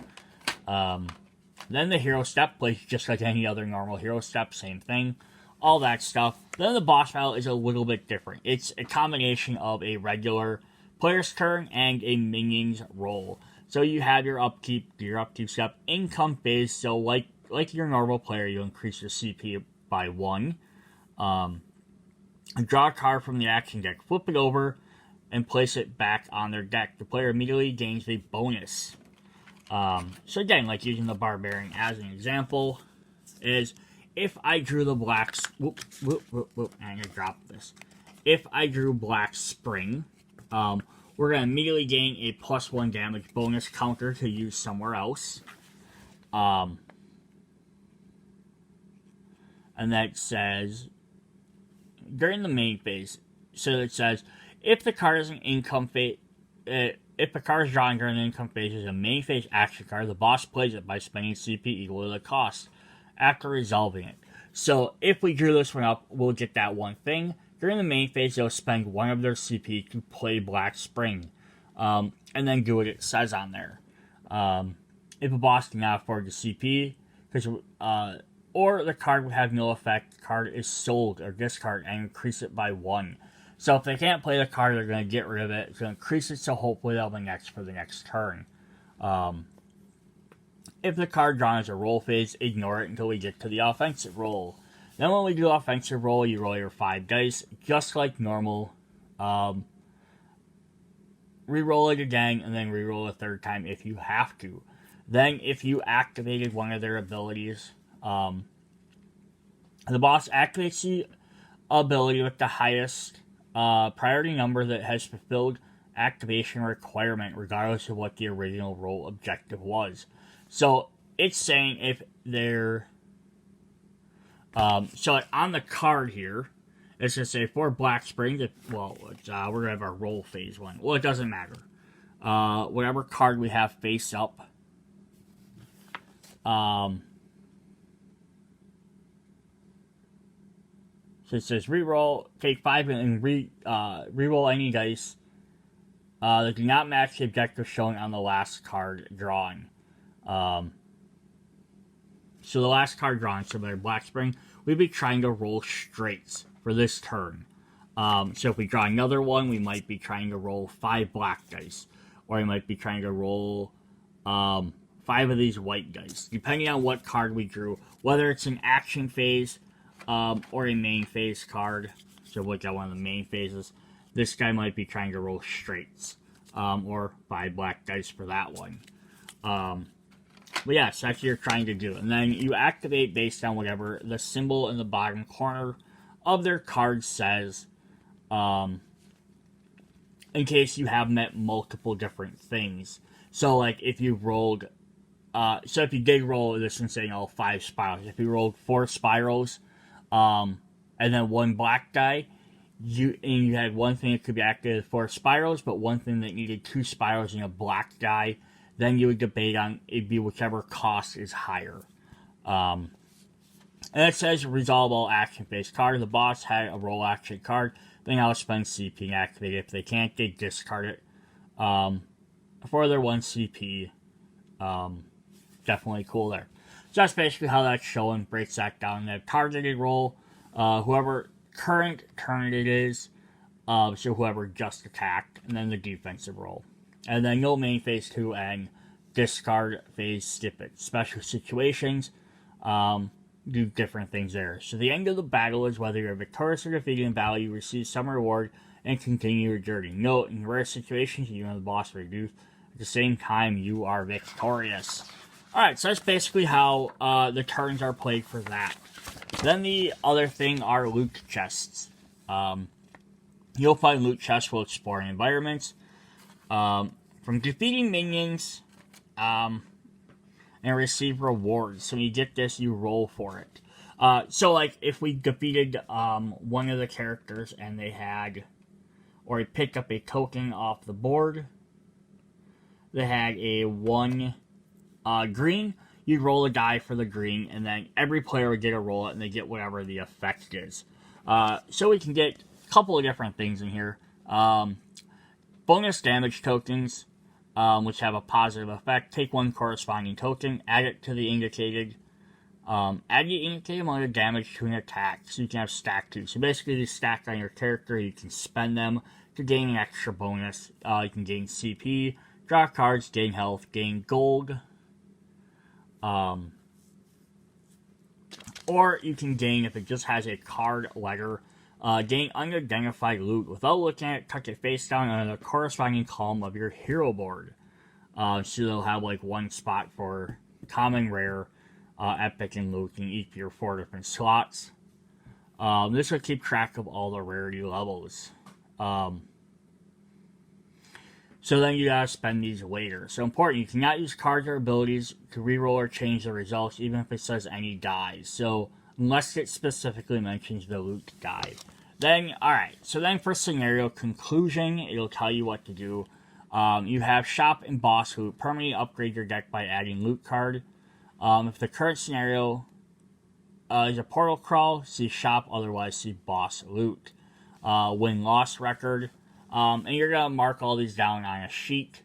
Then the hero step plays just like any other normal hero step, same thing. all that stuff. Then the boss battle is a little bit different. It's a combination of a regular player's turn and a minion's roll. So you have your upkeep step, income phase. So like your normal player, you increase your CP by 1. Draw a card from the action deck, flip it over, and place it back on their deck. The player immediately gains a bonus. So again, like using the Barbarian as an example, is if I drew the black... I'm going to drop this. If I drew Black Spring, we're going to immediately gain a +1 damage bonus counter to use somewhere else. And that says, during the main phase, so it says, if the card is an income phase, if the card is drawn during the income phase is a main phase action card, the boss plays it by spending CP equal to the cost after resolving it. So if we drew this one up, we'll get that one thing. During the main phase, they'll spend 1 of their CP to play Black Spring, and then do what it says on there. If a boss cannot afford the CP, or the card would have no effect, the card is sold or discarded and increase it by 1. So if they can't play the card, they're going to get rid of it. It's going to increase it, so hopefully they'll be next for the next turn. If the card drawn is a roll phase, ignore it until we get to the offensive roll. Then when we do offensive roll, you roll your 5 dice, just like normal. Reroll it again, and then reroll a third time if you have to. Then if you activated one of their abilities, the boss activates the ability with the highest priority number that has fulfilled activation requirement, regardless of what the original roll objective was. So it's saying if they're so like on the card here, it's gonna say for Black Spring. We're gonna have our roll phase one. Well, it doesn't matter. Whatever card we have face up. So it says reroll, take 5 and reroll any dice that do not match the objective shown on the last card drawn. So the last card drawn, so their Black Spring, we'd be trying to roll straights for this turn. So if we draw another one, we might be trying to roll 5 black dice. Or we might be trying to roll 5 of these white dice, depending on what card we drew. Whether it's an action phase, or a main phase card. So look at one of the main phases. This guy might be trying to roll straights. Or 5 black dice for that one. But yeah, so that's what you're trying to do. And then you activate based on whatever the symbol in the bottom corner of their card says. In case you have met multiple different things. So like if you rolled... so if you did roll this and saying 5 spirals. If you rolled 4 spirals... and then 1 black die, you had one thing that could be activated for spirals, but one thing that needed 2 spirals and a black die, then you would debate on it'd be whichever cost is higher. And it says resolve all action-based card. The boss had a roll action card, they now spend CP and activate it. If they can't, they discard it. For their 1 CP, definitely cool there. So that's basically how that's showing, breaks that down. The targeted roll, whoever current turn it is, so whoever just attacked, and then the defensive roll. And then no main phase 2 and discard phase skip it. Special situations, do different things there. So the end of the battle is whether you're victorious or defeated in battle, you receive some reward and continue your journey. Note, in rare situations, you and the boss reduce. At the same time, you are victorious. Alright, so that's basically how the turns are played for that. Then the other thing are loot chests. You'll find loot chests while exploring environments. From defeating minions, and receive rewards. So when you get this, you roll for it. So like, if we defeated one of the characters and they had, or we picked up a token off the board, they had a 1 green, you'd roll a die for the green, and then every player would get a roll it, and they get whatever the effect is. So we can get a couple of different things in here. Bonus damage tokens, which have a positive effect. Take 1 corresponding token, add it to the indicated Add the indicated amount of damage to an attack, so you can have stack 2. So basically, you stack on your character, you can spend them to gain an extra bonus. You can gain CP, draw cards, gain health, gain gold. Or you can gain, if it just has a card letter, gain unidentified loot. Without looking at it, tuck it face down on the corresponding column of your hero board. So they'll have like one spot for common, rare, epic, and loot in each of your 4 different slots. This will keep track of all the rarity levels. So then you gotta spend these later. So important, you cannot use cards or abilities to reroll or change the results, even if it says any dies. So unless it specifically mentions the loot die. Then, alright, so then for scenario conclusion, it'll tell you what to do. You have shop and boss loot. Permanently upgrade your deck by adding loot card. If the current scenario is a portal crawl, see shop, otherwise see boss loot. Win-loss record. And you're going to mark all these down on a sheet,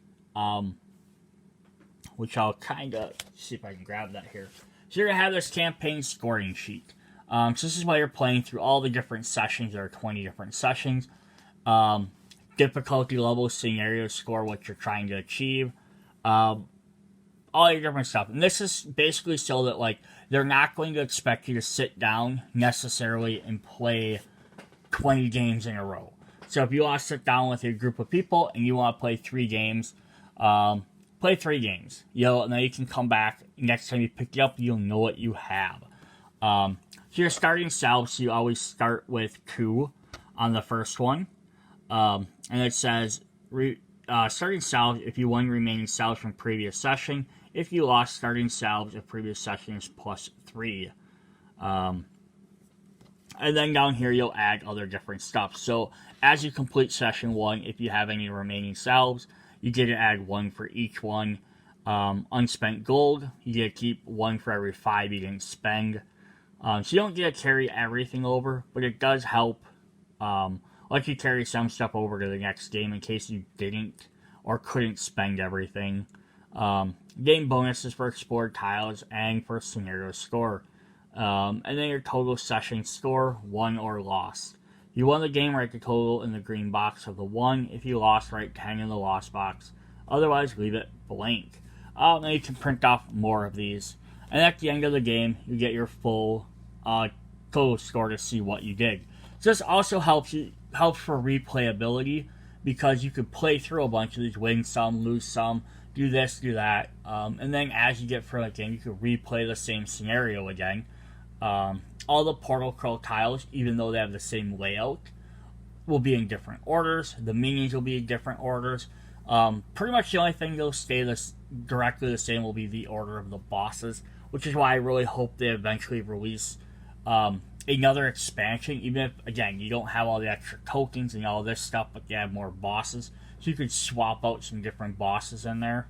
which I'll kind of see if I can grab that here. So you're going to have this campaign scoring sheet. So this is why you're playing through all the different sessions. There are 20 different sessions. Difficulty level, scenario score, what you're trying to achieve. All your different stuff. And this is basically so that, like, they're not going to expect you to sit down necessarily and play 20 games in a row. So if you want to sit down with your group of people and you want to play 3 games, play 3 games. And then you can come back. Next time you pick it up, you'll know what you have. So your starting salves, you always start with 2 on the first one. And it says, starting salves if you won remaining salves from previous session. If you lost, starting salves of previous session is +3. And then down here, you'll add other different stuff. So as you complete session 1, if you have any remaining salves, you get to add 1 for each one. Unspent gold, you get to keep 1 for every 5 you didn't spend. So you don't get to carry everything over, but it does help. Let you carry some stuff over to the next game in case you didn't or couldn't spend everything. Gain bonuses for explored tiles and for scenario score. And then your total session score, won or lost. If you won the game, write the total in the green box of the 1. If you lost, write 10 in the lost box. Otherwise, leave it blank. Then you can print off more of these. And at the end of the game, you get your full total score to see what you did. So this also helps for replayability, because you could play through a bunch of these, win some, lose some, do this, do that. And then as you get further in the game, you could replay the same scenario again. All the portal crawl tiles, even though they have the same layout, will be in different orders. The minions will be in different orders. Pretty much the only thing that'll stay directly the same will be the order of the bosses, which is why I really hope they eventually release another expansion, even if, again, you don't have all the extra tokens and all this stuff, but you have more bosses. So you could swap out some different bosses in there.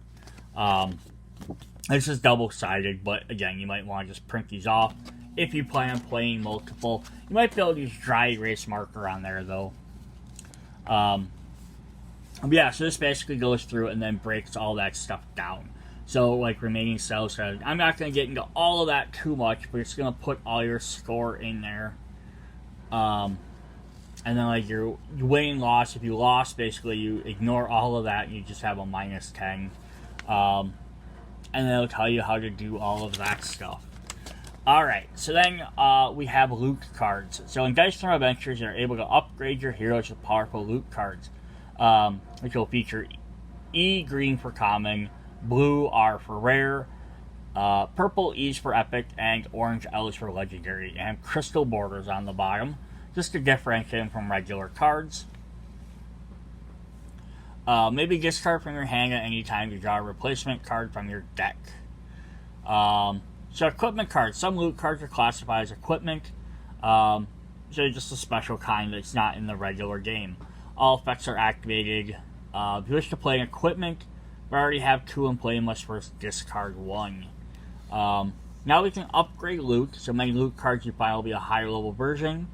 This is double-sided, but again, you might want to just print these off. If you plan on playing multiple, you might be able to use dry erase marker on there, though. But yeah, so this basically goes through and then breaks all that stuff down. So, like, remaining cells, I'm not going to get into all of that too much, but it's going to put all your score in there. And then, like, your win and loss, if you lost, basically, you ignore all of that, and you just have a -10. And then it'll tell you how to do all of that stuff. Alright, so then we have loot cards. So in Dice Tournament Adventures, you're able to upgrade your heroes with powerful loot cards, which will feature E, green for common, blue R for rare, purple E is for epic, and orange L is for legendary, and have crystal borders on the bottom, just to differentiate them from regular cards. Maybe discard from your hand at any time to draw a replacement card from your deck. So equipment cards. Some loot cards are classified as equipment. So just a special kind that's not in the regular game. All effects are activated. If you wish to play an equipment, we already have 2 in play, must first discard 1. Now we can upgrade loot. So many loot cards you find will be a higher level version.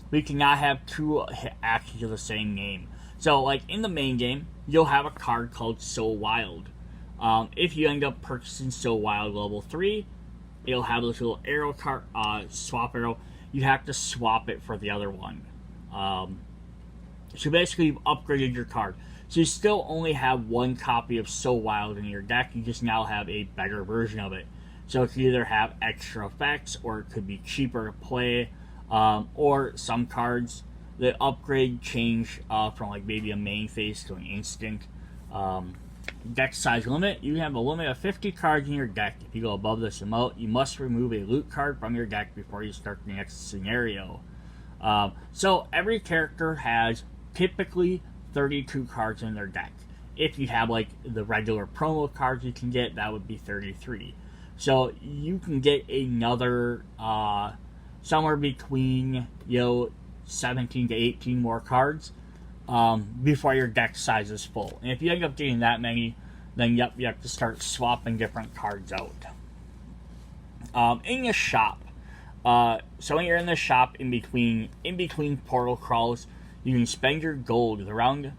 We cannot have 2 actions of the same name. So, like, in the main game, you'll have a card called So Wild. If you end up purchasing So Wild level 3, it'll have this little arrow card, swap arrow. You have to swap it for the other one. So basically, you've upgraded your card. So you still only have one copy of So Wild in your deck. You just now have a better version of it. So it could either have extra effects, or it could be cheaper to play, or some cards, the upgrade change from like maybe a main phase to an instant. Deck size limit. You have a limit of 50 cards in your deck. If you go above this amount, you must remove a loot card from your deck before you start the next scenario. So every character has typically 32 cards in their deck. If you have like the regular promo cards you can get, that would be 33. So you can get another somewhere between 17 to 18 more cards before your deck size is full. And if you end up getting that many, then yep, you have to start swapping different cards out. In your shop, so when you're in the shop in between portal crawls, you can spend your gold around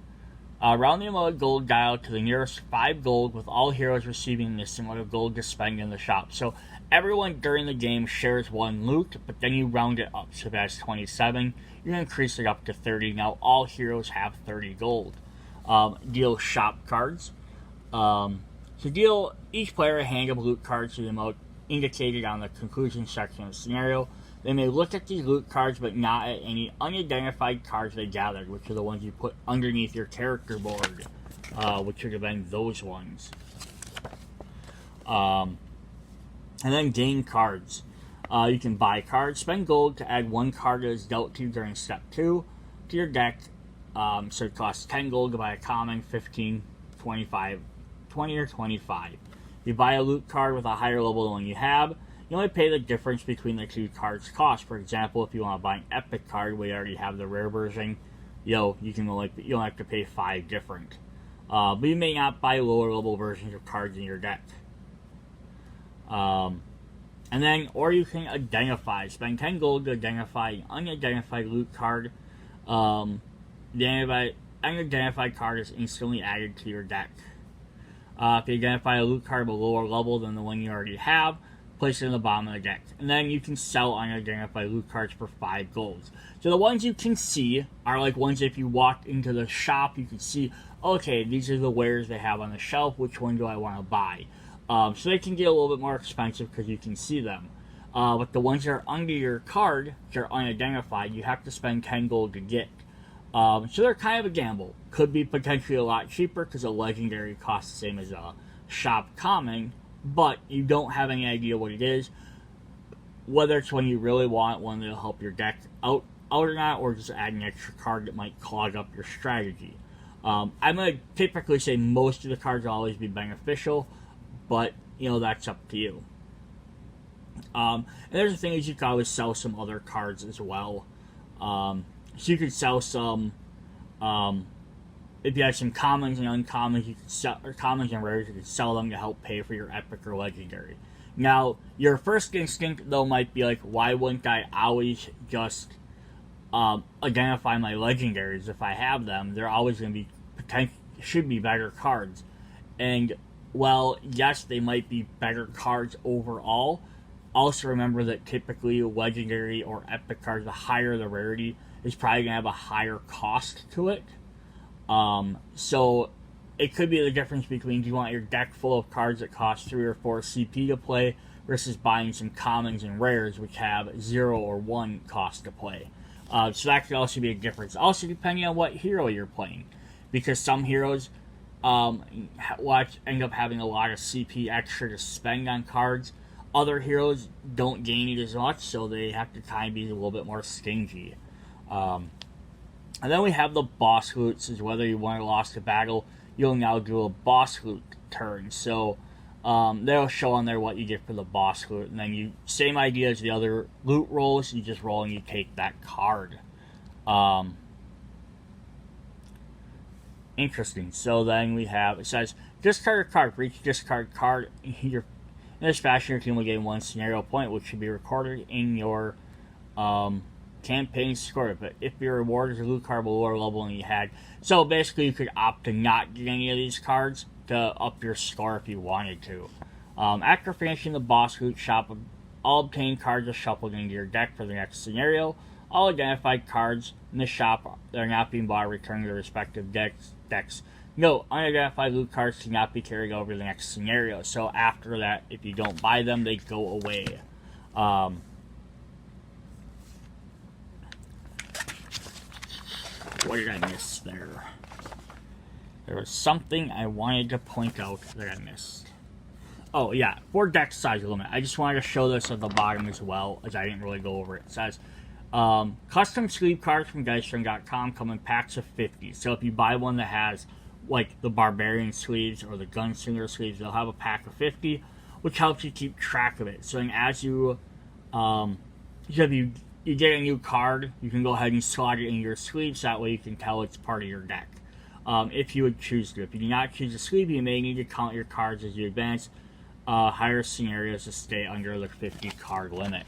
the amount of gold dial to the nearest 5 gold, with all heroes receiving this amount of gold to spend in the shop. So everyone during the game shares 1 loot, but then you round it up. So if that's 27, you can increase it up to 30. Now all heroes have 30 gold. Deal shop cards. So each player a hand of loot cards to the amount indicated on the conclusion section of the scenario. They may look at these loot cards, but not at any unidentified cards they gathered, which are the ones you put underneath your character board, which would have been those ones. And then gain cards. You can buy cards, spend gold to add 1 card that is dealt to you during step 2 to your deck. So it costs 10 gold to buy a common, 15, 25, 20 or 25. If you buy a loot card with a higher level than one you have, you only pay the difference between the 2 cards' cost. For example, if you want to buy an epic card where you already have the rare version, you don't have to pay 5 different. But you may not buy lower level versions of cards in your deck. Or you can identify. Spend 10 gold to identify an unidentified loot card. The unidentified card is instantly added to your deck. If you identify a loot card of a lower level than the one you already have, place it in the bottom of the deck. And then you can sell unidentified loot cards for 5 golds. So the ones you can see are like ones if you walk into the shop, you can see, okay, these are the wares they have on the shelf, which one do I want to buy? So they can get a little bit more expensive because you can see them. But the ones that are under your card, that are unidentified, you have to spend 10 gold to get. So they're kind of a gamble. Could be potentially a lot cheaper because a legendary costs the same as a shop common, but you don't have any idea what it is. Whether it's one you really want, one that'll help your deck out or not, or just add an extra card that might clog up your strategy. I'm going to typically say most of the cards will always be beneficial, but that's up to you. And there's the thing is you can always sell some other cards as well. So you could sell some, if you have some commons and uncommons, you could sell, or commons and rares, you could sell them to help pay for your epic or legendary. Now, your first instinct though might be like, why wouldn't I always just identify my legendaries if I have them? They're always going to be should be better cards. And well, yes, they might be better cards overall. Also remember that typically legendary or epic cards, the higher the rarity, is probably going to have a higher cost to it. So it could be the difference between, do you want your deck full of cards that cost 3 or 4 CP to play versus buying some commons and rares which have 0 or 1 cost to play. So that could also be a difference. Also depending on what hero you're playing, because some heroes end up having a lot of CP extra to spend on cards. Other heroes don't gain it as much, so they have to kind of be a little bit more stingy. And then we have the boss loots, is whether you won or lost a battle, you'll now do a boss loot turn. So they'll show on there what you get for the boss loot, and then same idea as the other loot rolls, you just roll and you take that card. Interesting. So then we have, it says, discard a card. For each discard card, in this fashion, your team will gain 1 scenario point, which should be recorded in your campaign score. But if your reward is a loot card below lower level than you had, so basically you could opt to not get any of these cards to up your score if you wanted to. After finishing the boss loot, shop All obtained cards are shuffled into your deck for the next scenario. All identified cards in the shop that are not being bought return to their respective decks. Note, unidentified loot cards cannot be carried over to the next scenario. So after that, if you don't buy them, they go away. What did I miss there? There was something I wanted to point out that I missed. Oh yeah, for deck size limit. I just wanted to show this at the bottom as well, as I didn't really go over it. It says, custom sleeve cards from DiceThrone.com come in packs of 50. So if you buy one that has like the Barbarian sleeves or the Gunslinger sleeves, they'll have a pack of 50, which helps you keep track of it. So then as you, if you get a new card, you can go ahead and slot it in your sleeves. That way you can tell it's part of your deck. If you would choose to. If you do not choose a sleeve, you may need to count your cards as you advance higher scenarios to stay under the 50 card limit.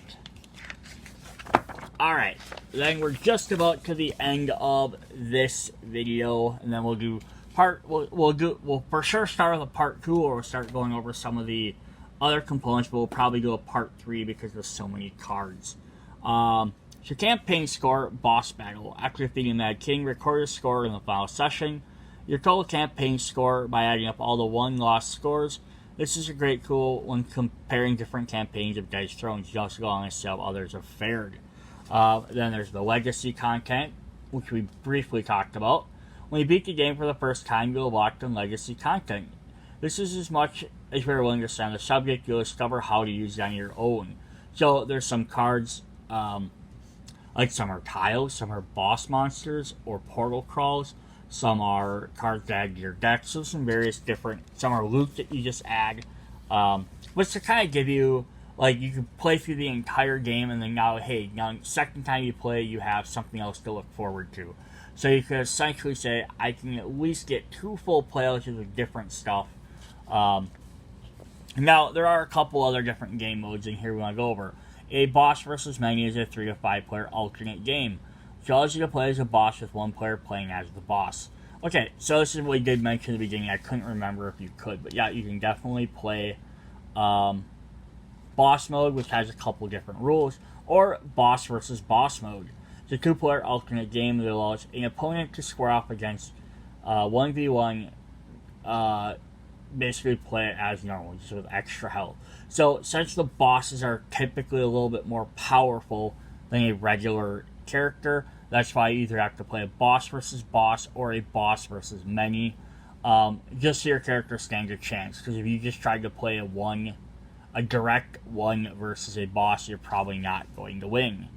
Alright, then we're just about to the end of this video, and then we'll for sure start with a part 2, or we'll start going over some of the other components, but we'll probably do a part 3 because there's so many cards. So campaign score, boss battle. After defeating Mad King, record your score in the final session. Your total campaign score by adding up all the won-lost scores. This is a great tool when comparing different campaigns of Dice Throne. You also go on and see how others have fared. Then there's the legacy content, which we briefly talked about. When you beat the game for the first time, you'll lock in legacy content. This is as much as you're willing to stay on the subject. You'll discover how to use it on your own. So there's some cards, like some are tiles, some are boss monsters or portal crawls, some are cards that add to your deck, so some various different, some are loot that you just add, but to kind of give you, like, you can play through the entire game, and then now, hey, now second time you play, you have something else to look forward to. So you could essentially say, I can at least get 2 full playouts of different stuff. Now, there are a couple other different game modes in here we want to go over. A boss versus many is a 3 to 5 player alternate game, which allows you to play as a boss with one player playing as the boss. Okay, so this is what we did mention at the beginning. I couldn't remember if you could, but yeah, you can definitely play boss mode, which has a couple different rules, or boss versus boss mode. It's a 2-player alternate game that allows an opponent to square off against 1v1, basically play it as normal, just with extra health. So, since the bosses are typically a little bit more powerful than a regular character, that's why you either have to play a boss versus boss or a boss versus many, just so your character stands a chance. Because if you just tried to play a direct one versus a boss, you're probably not going to win.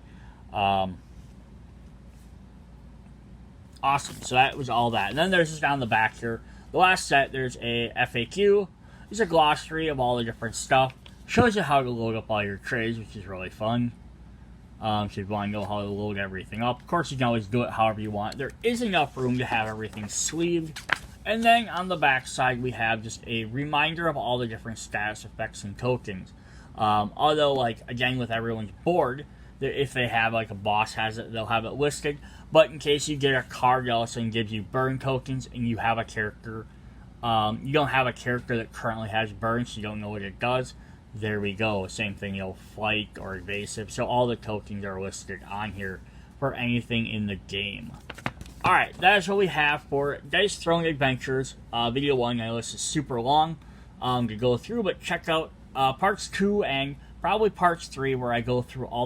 Awesome, so that was all that. And then there's just down the back here, the last set, there's a FAQ. There's a glossary of all the different stuff. Shows you how to load up all your trays, which is really fun. So if you want to know how to load everything up, of course you can always do it however you want. There is enough room to have everything sleeved. And then on the back side, we have just a reminder of all the different status effects and tokens. Although, like, again, with everyone's board, if they have, like, a boss has it, they'll have it listed. But in case you get a card that all of a sudden gives you burn tokens and you have a character, you don't have a character that currently has burn, so you don't know what it does, there we go. Same thing, flight or evasive. So all the tokens are listed on here for anything in the game. Alright, that is what we have for Dice Throne Adventures. Video 1, I know this is super long to go through, but check out parts 2 and probably parts 3 where I go through all the